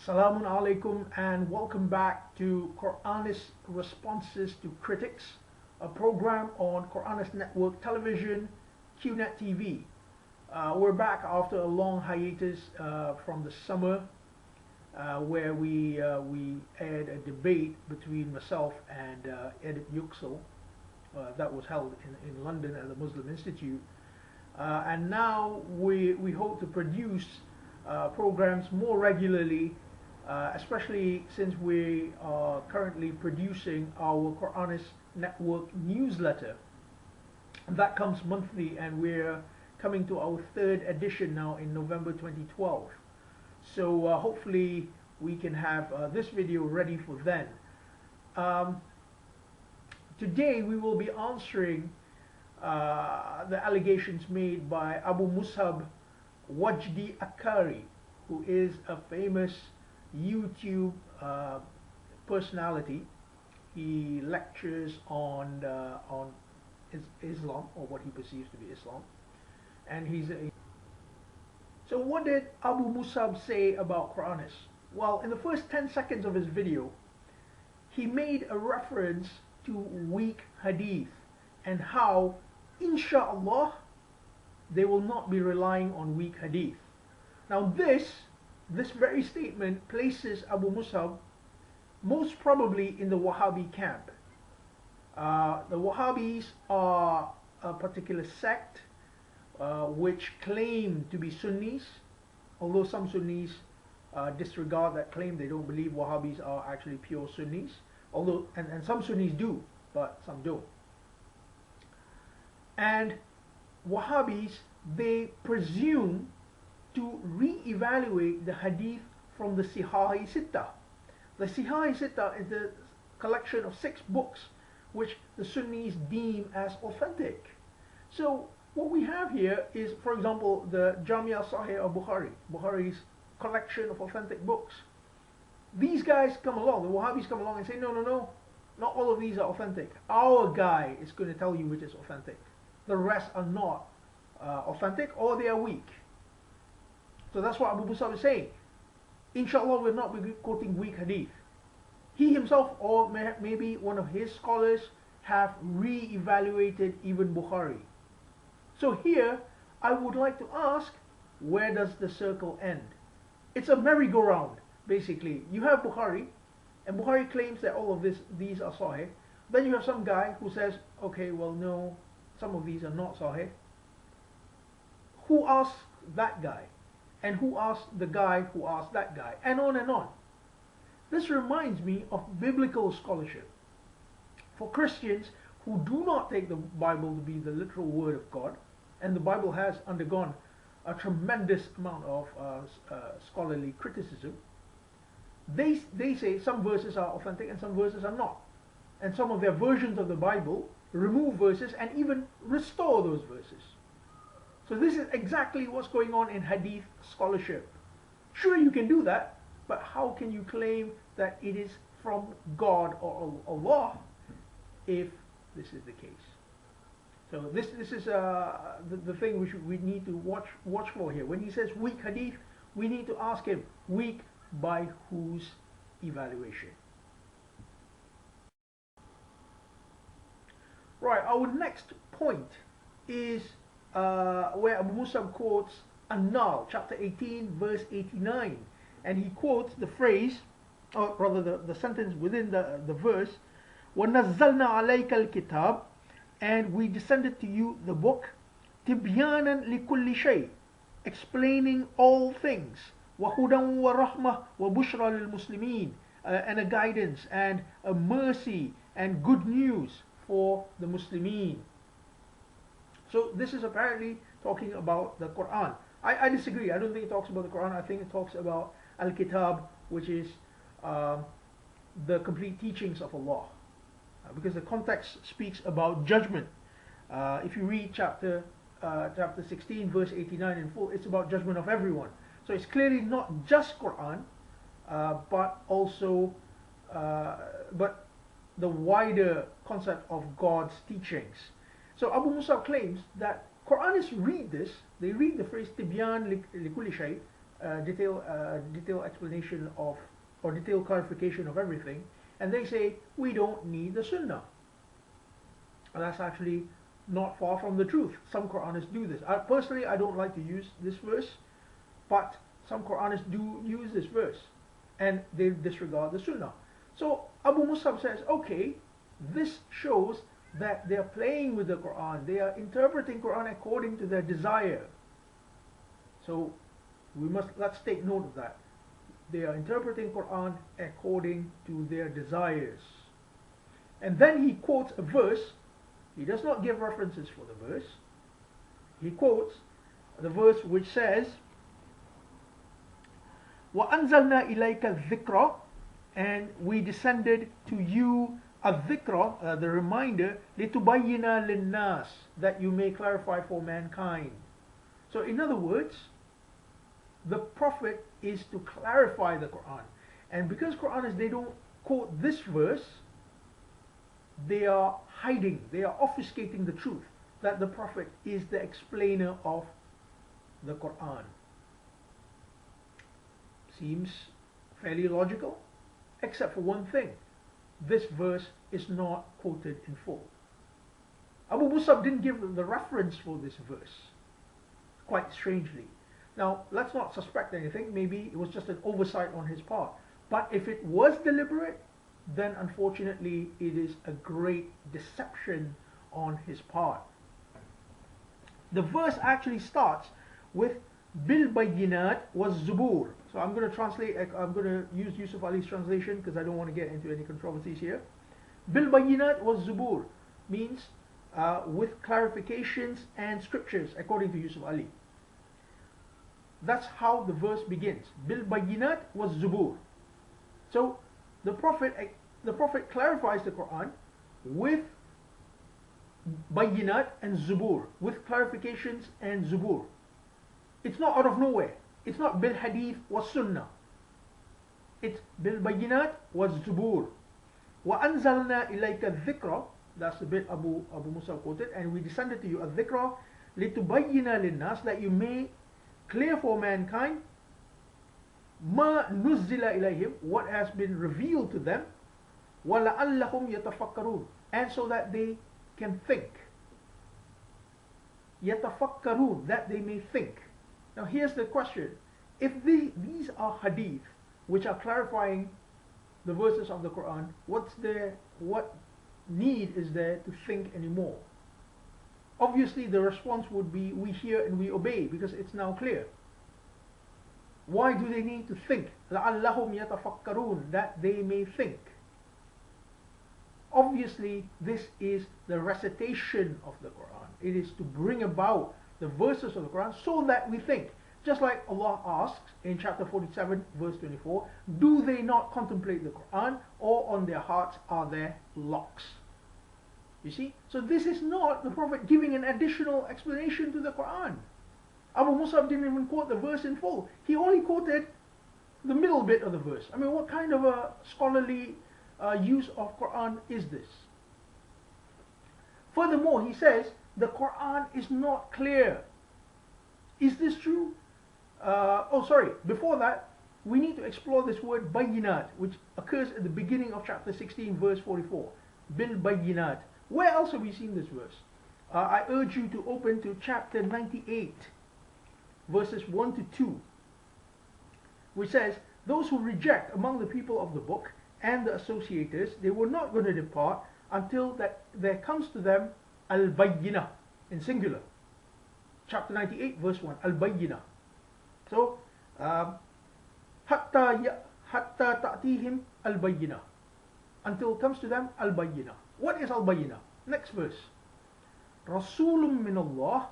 Salamun alaikum and welcome back to Quranists Responses to Critics, a program on Quranist Network Television, QNet TV. We're back after a long hiatus from the summer where we aired a debate between myself and Edith Yüksel that was held in London at the Muslim Institute. And now we hope to produce programs more regularly, especially since we are currently producing our Quranist Network newsletter. That comes monthly, and we're coming to our third edition now in November 2012. So hopefully we can have this video ready for then. Today we will be answering the allegations made by Abu Mussab Wajdi Akkari, who is a famous YouTube personality. He lectures on Islam, or what he perceives to be Islam, and so what did Abu Mussab say about Quranists? Well, in the first 10 seconds of his video, he made a reference to weak hadith and how, inshallah, they will not be relying on weak hadith. Now this very statement places Abu Mussab most probably in the Wahhabi camp. The Wahhabis are a particular sect which claim to be Sunnis, although some Sunnis disregard that claim. They don't believe Wahhabis are actually pure Sunnis, although and some Sunnis do, but some don't. And Wahhabis, they presume to re-evaluate the hadith from the Sihah Sittah. The Sihah Sittah is the collection of 6 books which the Sunnis deem as authentic. So what we have here is, for example, the Jamia Sahih of Bukhari, Bukhari's collection of authentic books. These guys come along, the Wahhabis come along and say, no, not all of these are authentic. Our guy is going to tell you which is authentic. The rest are not authentic, or they are weak. So that's what Abu Mussab is saying. Inshallah, we'll not be quoting weak hadith. He himself, or maybe one of his scholars, have re-evaluated even Bukhari. So here, I would like to ask, where does the circle end? It's a merry-go-round, basically. You have Bukhari, and Bukhari claims that all of these are Sahih. Then you have some guy who says, okay, well, no, some of these are not Sahih. Who asked that guy? And who asked the guy who asked that guy? And on and on. This reminds me of biblical scholarship. For Christians who do not take the Bible to be the literal word of God, and the Bible has undergone a tremendous amount of scholarly criticism, they say some verses are authentic and some verses are not. And some of their versions of the Bible remove verses and even restore those verses. So this is exactly what's going on in hadith scholarship. Sure, you can do that, but how can you claim that it is from God or Allah if this is the case? So this is the thing we need to watch for here. When he says weak hadith, we need to ask him, weak by whose evaluation? Right, our next point is where Abu Mussab quotes An-Nahl, chapter 18, verse 89. And he quotes the phrase, or rather the sentence within the verse, وَنَزَّلْنَا عَلَيْكَ الْكِتَابِ, and we descended to you the book, تِبْيَانًا لِكُلِّ شَيْءٍ, explaining all things, وَهُدًى وَرَحْمَةً وَبُشْرَى لِلْمُسْلِمِينَ, and a guidance and a mercy and good news for the Muslimin. So this is apparently talking about the Quran. I disagree. I don't think it talks about the Quran. I think it talks about Al-Kitab, which is the complete teachings of Allah. Because the context speaks about judgment. If you read chapter 16, verse 89 in full, it's about judgment of everyone. So it's clearly not just Quran, but also but the wider concept of God's teachings. So Abu Mussab claims that Quranists read this, they read the phrase Tibyan likulli shay detailed explanation of, or detailed clarification of everything, and they say we don't need the Sunnah. And that's actually not far from the truth. Some Quranists do this. Personally, I don't like to use this verse, but some Quranists do use this verse, and they disregard the Sunnah. So Abu Mussab says, okay, this shows that they are playing with the Quran. They are interpreting Quran according to their desire. So let's take note of that. They are interpreting Quran according to their desires. And then he quotes a verse. He does not give references for the verse. He quotes the verse which says, وَأَنزَلْنَا إِلَيْكَ الذِّكْرَ, and we descended to you الذِّكْرَ, the reminder, لِتُبَيِّنَ لِلنَّاسِ, that you may clarify for mankind. So in other words, the Prophet is to clarify the Quran. And because Quranists, they don't quote this verse, they are hiding, they are obfuscating the truth that the Prophet is the explainer of the Quran. Seems fairly logical, except for one thing. This verse is not quoted in full. Abu Musab didn't give the reference for this verse, quite strangely. Now, let's not suspect anything. Maybe it was just an oversight on his part. But if it was deliberate, then unfortunately it is a great deception on his part. The verse actually starts with Bil Bayyinat was Zubur. So I'm going to translate, I'm going to use Yusuf Ali's translation because I don't want to get into any controversies here. Bil Bayyinat was Zubur means with clarifications and scriptures, according to Yusuf Ali. That's how the verse begins. Bil Bayyinat was Zubur. So the Prophet clarifies the Quran with Bayyinat and Zubur, with clarifications and Zubur. It's not out of nowhere. It's not Bil Hadith was Sunnah. It's Bil Bayyinat was Zubur. Wa anzalna ilayka dhikra. That's the bit Abu Musa quoted. And we descended to you a dhikra litubayyina linnas, that you may clear for mankind ma nuzzila ilayhim, what has been revealed to them, wa la'allahum yatafakkarun, and so that they can think. Yatafakkarun, that they may think. Now here's the question. If these are hadith which are clarifying the verses of the Quran, what need is there to think anymore? Obviously the response would be, we hear and we obey, because it's now clear. Why do they need to think? لَعَلَّهُمْ يَتَفَكَّرُونَ, that they may think. Obviously this is the recitation of the Quran. It is to bring about the verses of the Quran so that we think. Just like Allah asks in chapter 47 verse 24, do they not contemplate the Quran, or on their hearts are there locks? You see? So this is not the Prophet giving an additional explanation to the Quran. Abu Musab didn't even quote the verse in full. He only quoted the middle bit of the verse. I mean, what kind of a scholarly use of Quran is this? Furthermore, he says the Quran is not clear. Is this true? Before that, we need to explore this word Bayyinat, which occurs at the beginning of chapter 16 verse 44. Bil Bayyinat. Where else have we seen this verse? I urge you to open to chapter 98 verses 1 to 2, which says, those who reject among the people of the book and the associators, they were not going to depart until that there comes to them al-bayyinah, in singular. Chapter 98 verse 1, al-bayyinah. So hatta ta'tihim al-bayyinah, until it comes to them al-bayyinah. What is al-bayyinah? Next verse. Rasulun min Allah,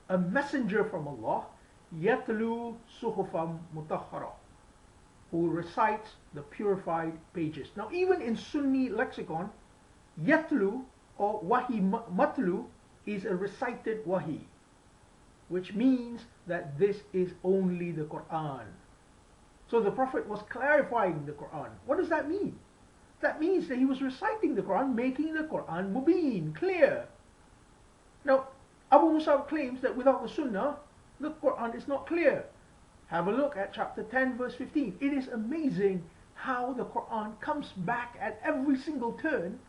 a messenger from Allah, yatlu suhufam mutahhara, who recites the purified pages. Now even in Sunni lexicon, yatlu or wahi matlu is a recited wahi, which means that this is only the Quran. So the Prophet was clarifying the Quran. What does that mean? That means that he was reciting the Quran, making the Quran mubin, clear. Now Abu Musab claims that without the Sunnah, the Quran is not clear. Have a look at chapter 10 verse 15. It is amazing how the Quran comes back at every single turn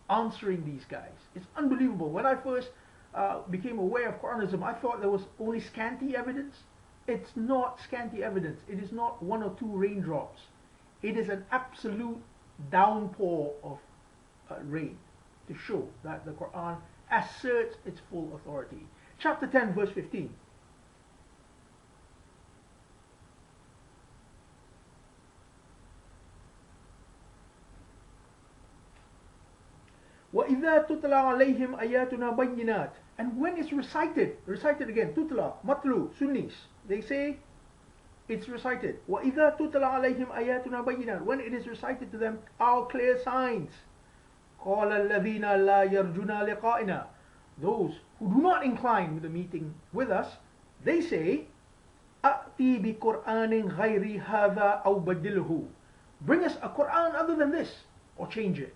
answering these guys. It's unbelievable. When I first became aware of Quranism, I thought there was only scanty evidence. It's not scanty evidence. It is not one or two raindrops. It is an absolute downpour of rain to show that the Quran asserts its full authority. Chapter 10 verse 15. وَإِذَا تُتْلَى عَلَيْهِمْ آيَاتُنَا بَيِّنَاتٍ. And when it's recited again, tutla, matlu, sunnis, they say it's recited. وَإِذَا تُتْلَى عَلَيْهِمْ آيَاتُنَا بَيِّنَاتٍ. When it is recited to them, our clear signs. قَالَ الَّذِينَ لَا يَرْجُنَا لِقَائِنَا. Those who do not incline with the meeting with us, they say, أَأْتِي بِقُرْآنٍ غَيْرِ هَذَا أَوْ بَدِّلْهُ. Bring us a Quran other than this, or change it.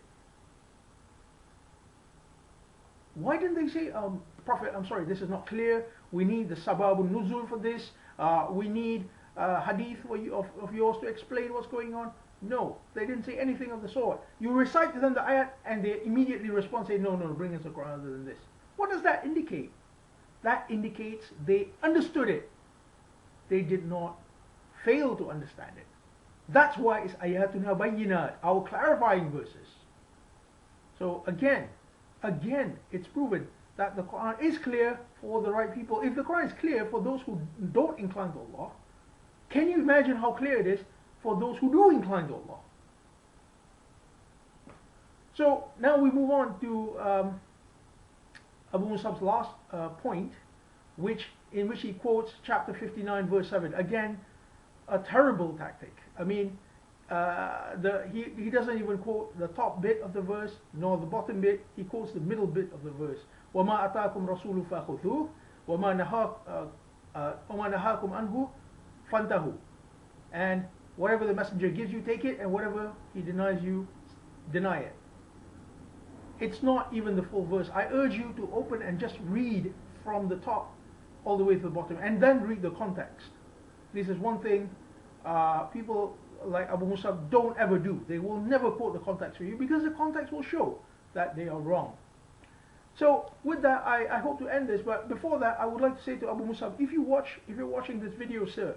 Why didn't they say, Prophet, I'm sorry, this is not clear. We need the sababun nuzul for this. We need hadith of yours to explain what's going on. No, they didn't say anything of the sort. You recite to them the ayat and they immediately respond, say, no, bring us a Quran other than this. What does that indicate? That indicates they understood it. They did not fail to understand it. That's why it's ayatuna bayyinat, our clarifying verses. So again, it's proven that the Quran is clear for the right people. If the Quran is clear for those who don't incline to Allah, can you imagine how clear it is for those who do incline to Allah? So now we move on to Abu Musab's last point, in which he quotes chapter 59 verse 7. Again, a terrible tactic. I mean, he doesn't even quote the top bit of the verse nor the bottom bit. He quotes the middle bit of the verse. وَمَا أَتَاكُمْ رَسُولُ فَخُذُوهُ وَمَا نَهَاكُمْ عَنْهُ فَانْتَهُ. And whatever the messenger gives you, take it, and whatever he denies you, deny it. It's not even the full verse. I urge you to open and just read from the top all the way to the bottom, and then read the context. This is one thing people like Abu Musab don't ever do. They will never quote the context for you, because the context will show that they are wrong. So with that, I hope to end this, but before that, I would like to say to Abu Musab, if you're watching this video, sir,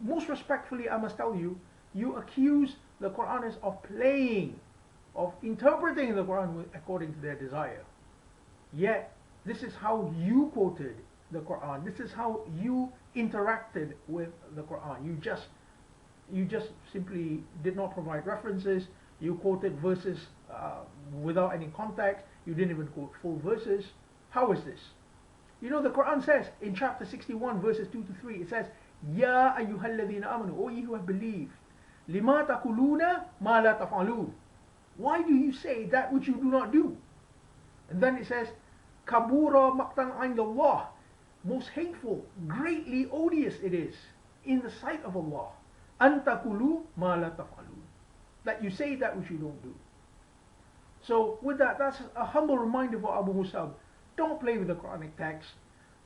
most respectfully I must tell you, you accuse the Quranists of playing, of interpreting the Quran according to their desire. Yet, this is how you quoted the Quran. This is how you interacted with the Quran. You just simply did not provide references. You quoted verses without any context. You didn't even quote full verses. How is this? You know, the Quran says in chapter 61 verses 2 to 3, it says, Ya ayyuhalladhina amanu, O ye who have believed, lima taquluna ma la taf'alun. Why do you say that which you do not do? And then it says, kabura maqtan 'inda Allah. Most hateful, greatly odious it is in the sight of Allah. Antakulu ma la taf'alun. That you say that which you don't do. So with that, that's a humble reminder for Abu Musab. Don't play with the Quranic text.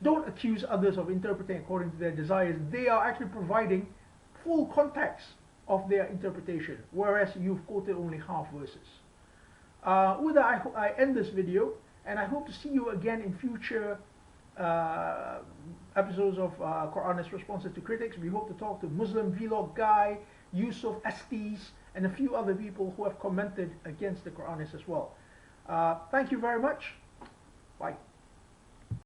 Don't accuse others of interpreting according to their desires. They are actually providing full context of their interpretation, whereas you've quoted only half verses. With that, I end this video, and I hope to see you again in future episodes of Quranist Responses to Critics. We hope to talk to Muslim Vlog Guy, Yusuf Ali, and a few other people who have commented against the Quranists as well. Thank you very much. Bye.